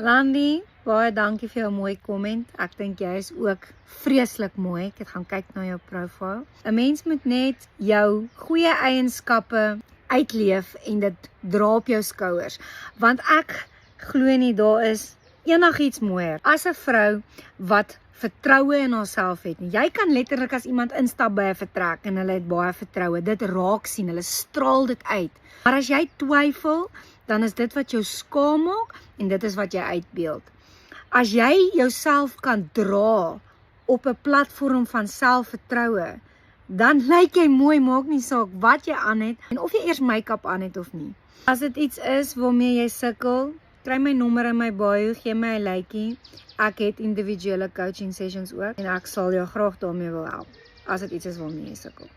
Landy, baie dankie vir jou mooi comment. Ek dink jy is ook vreeslik mooi. Ek het gaan kyk na jou profiel. 'n Mens moet net jou goeie eienskappe uitleef en dit dra op jou skouers. Want ek glo nie daar is enigiets mooier as 'n vrou wat vertroue in haarself het. Jy kan letterlik as iemand instap by 'n vertrek en hulle het baie vertroue, dit raak sien, hulle straal dit uit. Maar as jy twyfel, dan is dit wat jou skaam maak en dit is wat jy uitbeeld. As jy jouself kan dra op 'n platform van selfvertroue, dan lyk jy mooi, maak nie saak wat jy aan het en of jy eers make-up aan het of nie. As dit iets is waarmee jy sukkel, kry my nommer in my bio, gee my 'n likeie. Ek het individuele coaching sessions ook en ek sal jou graag daarmee wil help as dit iets is waarmee jy sukkel.